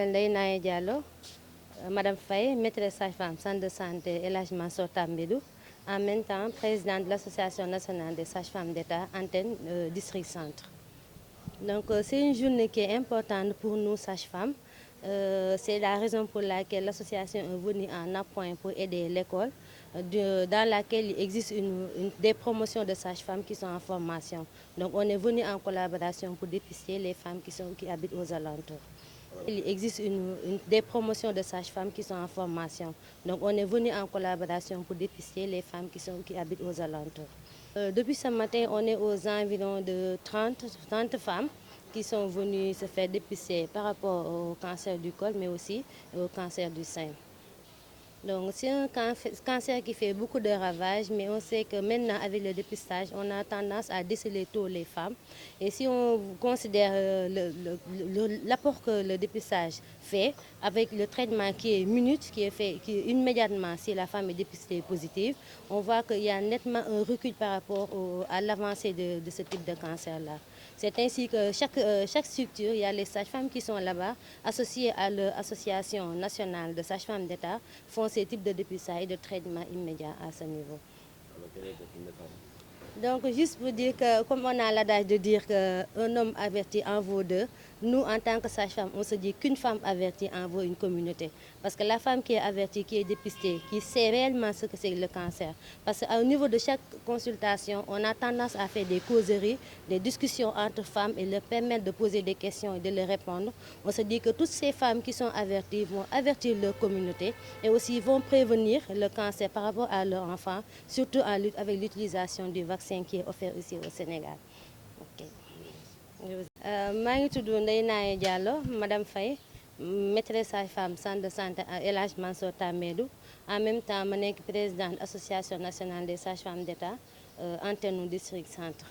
m'appelle Ndeye Diallo, Madame Faye, maîtresse sage-femme, centre de santé El Hadji Mansour Tambédou, en même temps présidente de l'Association nationale des sages-femmes d'État, antenne district centre. Donc c'est une journée qui est importante pour nous sages-femmes. C'est la raison pour laquelle l'association est venue en appoint pour aider l'école, dans laquelle il existe des promotions de sages-femmes qui sont en formation. Donc on est venu en collaboration pour dépister les femmes qui habitent aux alentours. Il existe des promotions de sages-femmes qui sont en formation. Donc on est venu en collaboration pour dépister les femmes qui habitent aux alentours. Depuis ce matin, on est aux environs de 30 femmes qui sont venues se faire dépister par rapport au cancer du col, mais aussi au cancer du sein. Donc c'est un cancer qui fait beaucoup de ravages, mais on sait que maintenant avec le dépistage, on a tendance à déceler tôt les femmes. Et si on considère l'apport que le dépistage fait, avec le traitement qui est minute, qui est fait immédiatement si la femme est dépistée positive, on voit qu'il y a nettement un recul par rapport à l'avancée de ce type de cancer-là. C'est ainsi que chaque structure, il y a les sages-femmes qui sont là-bas, associées à l'Association nationale de sages-femmes d'État, font ces types de dépistage et de traitement immédiat à ce niveau. Donc juste pour dire que, comme on a l'adage de dire qu'un homme averti en vaut deux, nous en tant que sage-femme, on se dit qu'une femme avertie en vaut une communauté. Parce que la femme qui est avertie, qui est dépistée, qui sait réellement ce que c'est le cancer. Parce qu'au niveau de chaque consultation, on a tendance à faire des causeries, des discussions entre femmes et leur permettre de poser des questions et de les répondre. On se dit que toutes ces femmes qui sont averties vont avertir leur communauté et aussi vont prévenir le cancer par rapport à leurs enfants, surtout en lutte avec l'utilisation du vaccin qui est offert ici au Sénégal. Okay. maa ngi tudd Ndeye Diallo, Madame Faye, maîtresse sage-femme, centre de santé El Hadji Mansour Tambédou. En même temps ma nekk présidente association nationale des sages-femmes d'État, antenne district centre.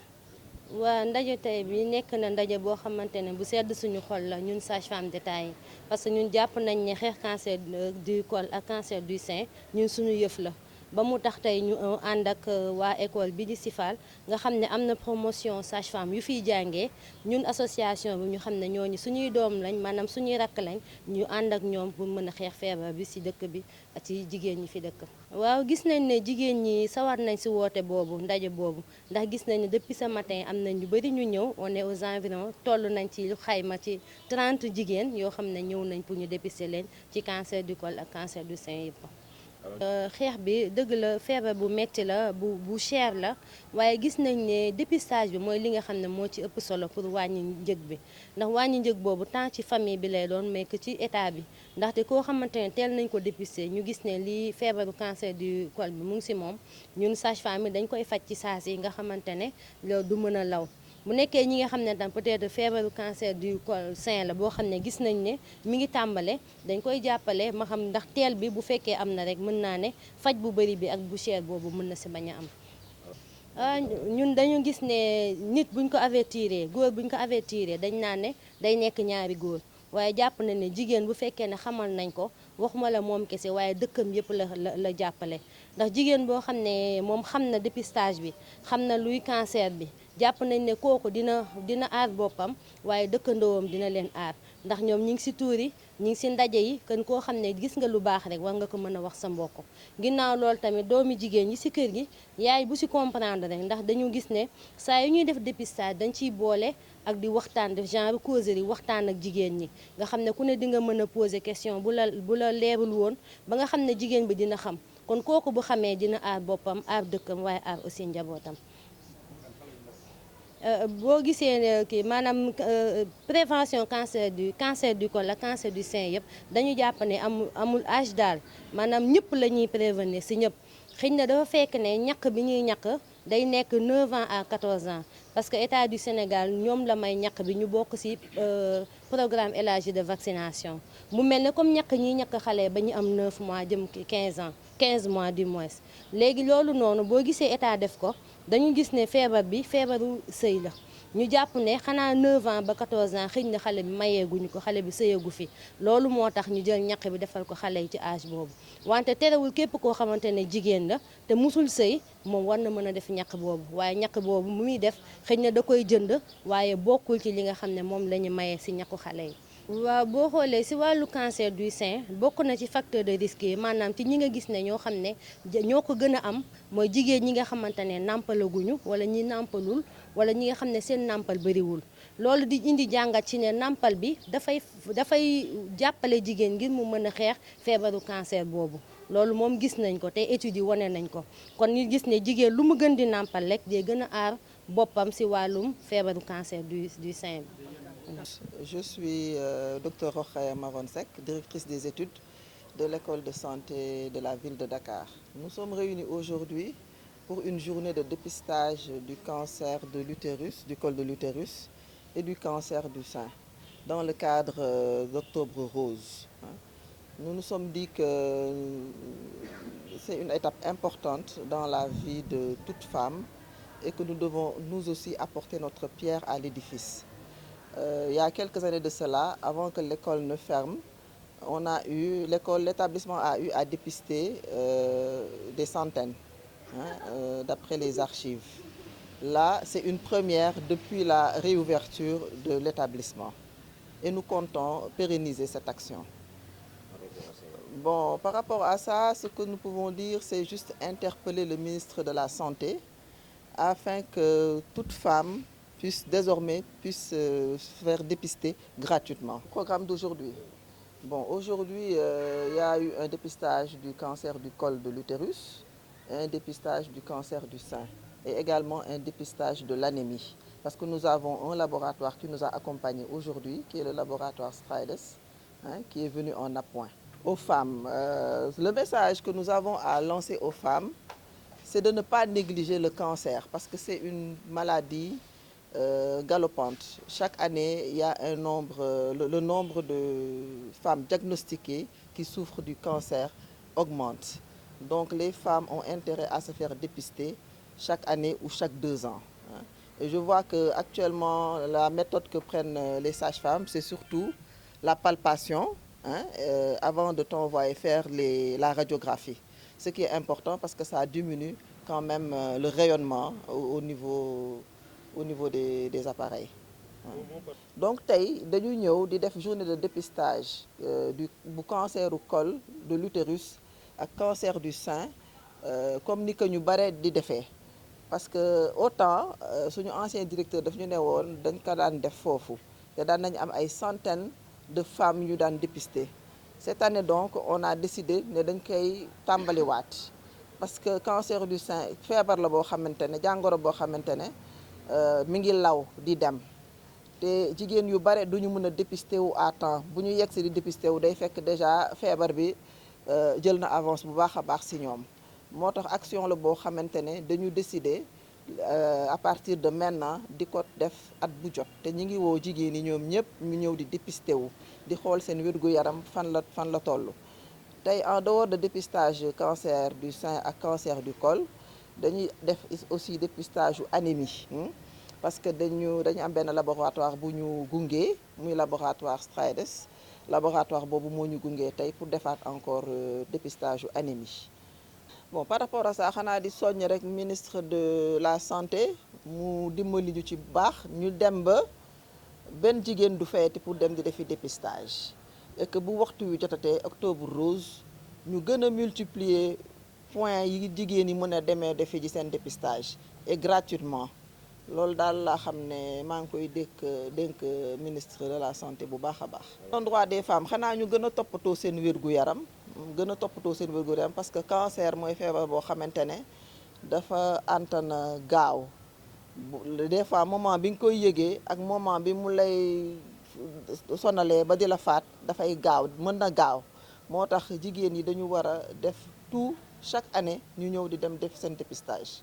waa ndaje tey bi nekk na ndaje boo xamante ne bu sedd suñu xol la ñun sage-femme d'État yi, parce que ñun jàpp nañ ne xeex cancer du col ak cancer du sein ñun suñu yëf la. ba mu tax tey ñu ànd ak waa école bi di Sifal nga xam ne am na promotion sage-femme yu fiy jàngee, ñun association bi ñu xam ne ñooñu suñuy doom lañ, maanaam suñuy rakk lañ, ñu ànd ak ñoom pour mën a xeex feebar bi ci dëkk bi ak ci jigéen ñi fi dëkk. waaw gis nañ ne jigéen ñi sawar nañ ci woote boobu, ndaje boobu, ndax gis nañ ne depuis ce matin am nañ ñu bari ñu ñëw, on est aux environs, toll nañ ci lu xayma ci 30 jigéen yoo xam ne ñëw nañ pour ñu dépister leen ci cancer du col ak cancer du sein yëpp. xeex bi dëgg la feebar bu metti la bu cher la, waaye gis nañ ne dépistage bi mooy li nga xam ne moo ci ëpp solo pour wàññi njëg bi, ndax wàññi njëg boobu tant ci famille bi lay doon mais que ci état bi, ndaxte koo xamante ne teel nañ ko dépister ñu gis ne lii feebaru cancer du col bi mu ngi ci moom, ñun sage-femme yi dañ koy faj ci saa si nga xamante ne loolu du mën a law. bu nekkee ñi nga xam ne tam peut-être feebaru cancer du col sein la boo xam ne gis nañ ne mi ngi tàmbale, dañ koy jàppale ma xam ndax teel bi bu fekkee am na rek mën naa ne faj bu bari bi ak bu cher boobu mën na ci bañ a am. ñun dañu gis ne nit buñ ko avertiré, góor buñ ko avertiré dañ naan ne day nekk ñaari góor, waaye jàpp na ne jigéen bu fekkee ne xamal nañ ko, waxuma la moom kese waaye dëkkam yëpp la jàppale. ndax jigéen boo xam ne moom xam na dépistage bi, xam na luy cancer bi, jàpp nañ ne kooku dina aar boppam, waaye dëkkandoowam dina leen aar, ndax ñoom ñi ngi ci tuur yi, ñi ngi ci ndaje yi, kon koo xam ne gis nga lu baax rek war nga ko mën a wax sa mbokk. ginnaaw loolu tamit doomi jigéen yi ci kër gi, yaay bu ci comprendre rek, ndax dañu gis ne saa yu ñuy def dépistage dañ ciy boole ak di waxtaan, def genre causerie waxtaan ak jigéen ñi, nga xam ne ku ne di nga mën a poser question bu la leerul woon, ba nga xam ne jigéen bi dina xam, kon kooku bu xamee dina aar boppam, aar dëkkam, waaye aar aussi njabootam. boo gisee kii maanaam prévention cancer du col ak cancer du sein yëpp dañu jàpp ne amul âge daal, maanaam ñëpp la ñuy prévenir ci ñëpp. xëy na dafa fekk ne ñàkk bi ñuy ñàkk day nekk 9 ans à 14 ans, parce que état du Sénégal ñoom la may ñàkk bi ñu bokk ci programme élargi de vaccination. mu mel ne comme ñàkk ñiy ñàkk xale ba ñu am 9 mois jëm 15 mois du moins. léegi loolu noonu boo gisee état def ko, dañu gis ne feebar bi feebaru sëy la, ñu jàpp ne xanaa 9 ans ba 14 ans xëy na xale bi mayeeguñu ko, xale bi sëyagu fi, loolu moo tax ñu jël ñàkk bi defal ko xale yi ci âge boobu. wante terewul képp koo xamante ne jigéen la te musul sëy, moom war na mën a def ñàkk boobu, waaye ñàkk boobu mu muy def xëy na da koy jënd, waaye bokkul ci li nga xam ne moom la ñu mayee ci ñàkku xale yi. waaw boo xoolee si wàllu cancer du sein bokk na ci facteur de risque yi maanaam ci ñi nga gis ne ñoo xam ne ñoo ko gën a am mooy jigéen ñi nga xamante ne nàmpalaguñu wala ñi nàmpalul wala ñi nga xam ne seen nàmpal bëriwul loolu di indi jàngat ci ne nàmpal bi dafay jàppale jigéen ngir mu mën a xeex feebaru cancer boobu loolu moom gis nañ ko te études yi wane nañ ko kon ñu gis ne jigéen lu mu gën di nàmpal rek day gën a aar boppam si wàllum feebaru cancer du sein bi. Je suis Dr Rokhaya Maron Seck, directrice des études de l'école de santé de la ville de Dakar. Nous sommes réunis aujourd'hui pour une journée de dépistage du cancer de l'utérus, du col de l'utérus et du cancer du sein, dans le cadre d'Octobre Rose. Nous nous sommes dit que c'est une étape importante dans la vie de toute femme et que nous devons nous aussi apporter notre pierre à l'édifice. Il y a quelques années de cela, avant que l'école ne ferme, l'établissement a eu à dépister des centaines, d'après les archives. Là, c'est une première depuis la réouverture de l'établissement. Et nous comptons pérenniser cette action. Bon, par rapport à ça, ce que nous pouvons dire, c'est juste interpeller le ministre de la Santé afin que toute femme puisse désormais se faire dépister gratuitement. Le programme d'aujourd'hui. Bon, aujourd'hui, il y a eu un dépistage du cancer du col de l'utérus, un dépistage du cancer du sein et également un dépistage de l'anémie. Parce que nous avons un laboratoire qui nous a accompagnés aujourd'hui, qui est le laboratoire Strides, qui est venu en appoint. Aux femmes, le message que nous avons à lancer aux femmes, c'est de ne pas négliger le cancer parce que c'est une maladie galopante. Chaque année, il y a un nombre, le nombre de femmes diagnostiquées qui souffrent du cancer augmente. Donc les femmes ont intérêt à se faire dépister chaque année ou chaque 2 ans. Et je vois qu'actuellement, la méthode que prennent les sages-femmes, c'est surtout la palpation avant de t'envoyer faire la radiographie. Ce qui est important parce que ça diminue quand même le rayonnement au niveau des appareils. Donc tey dañu ñëw di def journée de dépistage du cancer du col de l'utérus ak cancer du sein comme ni ko ñu bare di defee parce que autant suñu ancien directeur daf ñu ne woon dañ ko daan def foofu te daan nañu am ay centaines de femmes yu daan dépister. Cette année donc on a décidé ne dañ koy tàmbaliwaat parce que cancer du sein feebar la boo xamante ne jàngoro boo xamante ne mi ngi law di dem te jigéen yu bare duñu mën a dépister wu à temps bu ñu yegg si di dépister wu day fekk déjà feebar bi jël na avance bu baax a baax si ñoom moo tax action la boo xamante ne dañu décider à partir de maintenant di ko def at bu jot te ñi ngi woo jigéen ñi ñoom ñëpp ñu ñëw di dépister wu di xool seen wér-gu-yaram fan la toll. Tey en dehors de dépistage cancer du sein ak cancer du col dañuy def aussi dépistage anémie parce que dañu am benn laboratoire bu ñu gungee muy laboratoire Strides laboratoire boobu moo ñu gungee tey pour defaat encore dépistage anémie. Bon par rapport à ça xanaa di soññ rek ministre de la santé mu dimbali ñu ci baax ñu dem ba benn jigéen du fayati pour dem di defi dépistage et que bu waxtu wi jotatee octobre rose ñu gën a multiplier points yi jigéen yi mën a demee defi ji seen dépistage et gratuitement loolu daal laa xam ne maa ngi koy dénk ministre de la santé bu baax a baax. Droit des femmes xanaa ñu gën a toppatoo seen wér-gu-yaram parce que cancer mooy feebar boo xamante ne dafa antana gaaw des fois moment bi nga koy yëgee ak moment bi mu lay sonalee ba di la faat dafay gaaw mën na gaaw moo tax jigéen yi dañu war a def tout chaque année ñu ñëw di dem def seen dépistage.